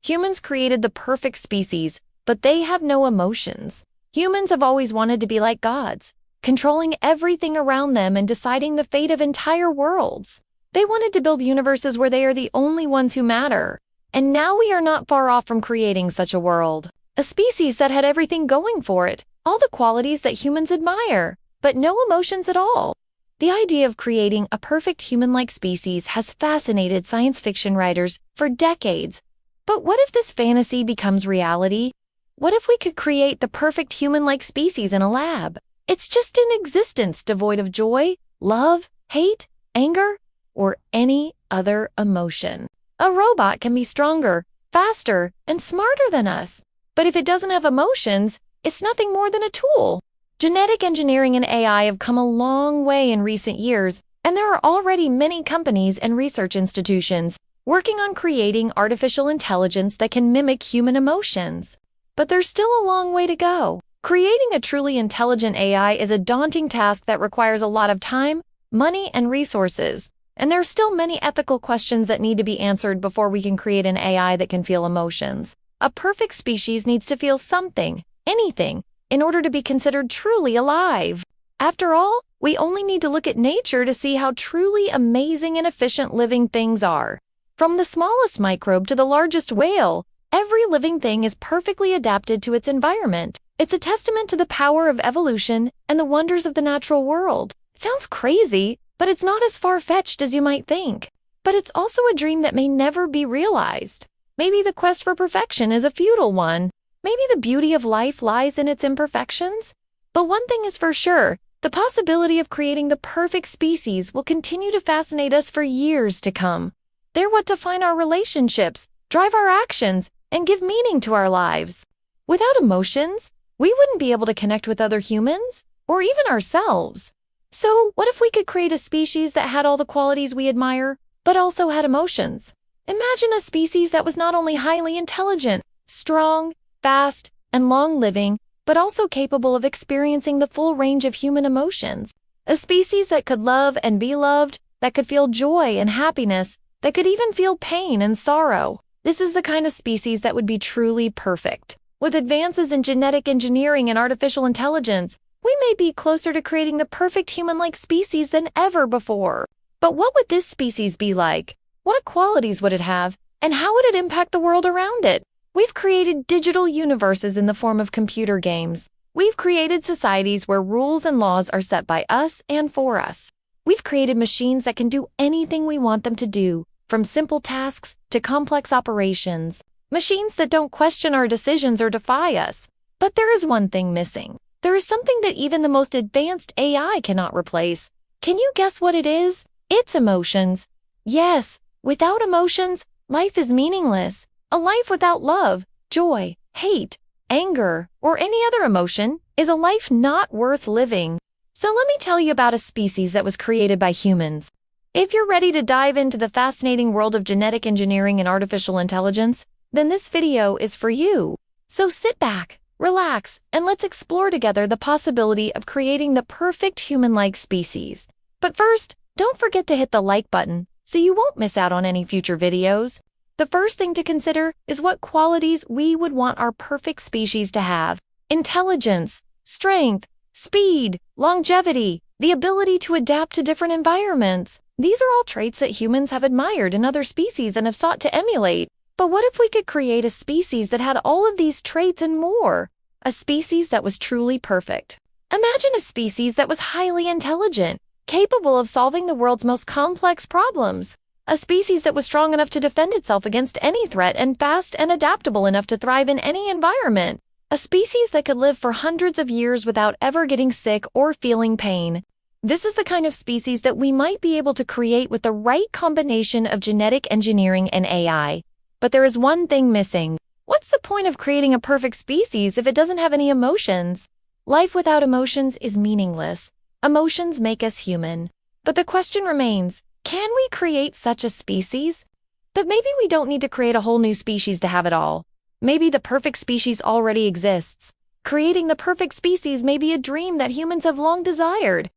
Humans created the perfect species, but they have no emotions. Humans have always wanted to be like gods, controlling everything around them and deciding the fate of entire worlds. They wanted to build universes where they are the only ones who matter. And now we are not far off from creating such a world. A species that had everything going for it, all the qualities that humans admire, but no emotions at all. The idea of creating a perfect human-like species has fascinated science fiction writers for decades. But what if this fantasy becomes reality? What if we could create the perfect human-like species in a lab? It's just an existence devoid of joy, love, hate, anger, or any other emotion. A robot can be stronger, faster, and smarter than us. But if it doesn't have emotions, it's nothing more than a tool. Genetic engineering and AI have come a long way in recent years, and there are already many companies and research institutions working on creating artificial intelligence that can mimic human emotions. But there's still a long way to go. Creating a truly intelligent AI is a daunting task that requires a lot of time, money, and resources. And there are still many ethical questions that need to be answered before we can create an AI that can feel emotions. A perfect species needs to feel something, anything, in order to be considered truly alive. After all, we only need to look at nature to see how truly amazing and efficient living things are. From the smallest microbe to the largest whale, every living thing is perfectly adapted to its environment. It's a testament to the power of evolution and the wonders of the natural world. It sounds crazy, but it's not as far-fetched as you might think. But it's also a dream that may never be realized. Maybe the quest for perfection is a futile one. Maybe the beauty of life lies in its imperfections. But one thing is for sure, the possibility of creating the perfect species will continue to fascinate us for years to come. They're what define our relationships, drive our actions, and give meaning to our lives. Without emotions, we wouldn't be able to connect with other humans, or even ourselves. So, what if we could create a species that had all the qualities we admire, but also had emotions? Imagine a species that was not only highly intelligent, strong, fast, and long-living, but also capable of experiencing the full range of human emotions. A species that could love and be loved, that could feel joy and happiness, that could even feel pain and sorrow. This is the kind of species that would be truly perfect. With advances in genetic engineering and artificial intelligence, we may be closer to creating the perfect human-like species than ever before. But what would this species be like? What qualities would it have? And how would it impact the world around it? We've created digital universes in the form of computer games. We've created societies where rules and laws are set by us and for us. We've created machines that can do anything we want them to do, from simple tasks to complex operations. Machines that don't question our decisions or defy us. But there is one thing missing. There is something that even the most advanced AI cannot replace. Can you guess what it is? It's emotions. Yes, without emotions, life is meaningless. A life without love, joy, hate, anger, or any other emotion is a life not worth living. So let me tell you about a species that was created by humans. If you're ready to dive into the fascinating world of genetic engineering and artificial intelligence, then this video is for you. So sit back, relax, and let's explore together the possibility of creating the perfect human-like species. But first, don't forget to hit the like button so you won't miss out on any future videos. The first thing to consider is what qualities we would want our perfect species to have. Intelligence, strength, speed, longevity, the ability to adapt to different environments. These are all traits that humans have admired in other species and have sought to emulate. But what if we could create a species that had all of these traits and more? A species that was truly perfect. Imagine a species that was highly intelligent, capable of solving the world's most complex problems. A species that was strong enough to defend itself against any threat and fast and adaptable enough to thrive in any environment. A species that could live for hundreds of years without ever getting sick or feeling pain. This is the kind of species that we might be able to create with the right combination of genetic engineering and AI. But there is one thing missing. What's the point of creating a perfect species if it doesn't have any emotions? Life without emotions is meaningless. Emotions make us human. But the question remains, can we create such a species? But maybe we don't need to create a whole new species to have it all. Maybe the perfect species already exists. Creating the perfect species may be a dream that humans have long desired.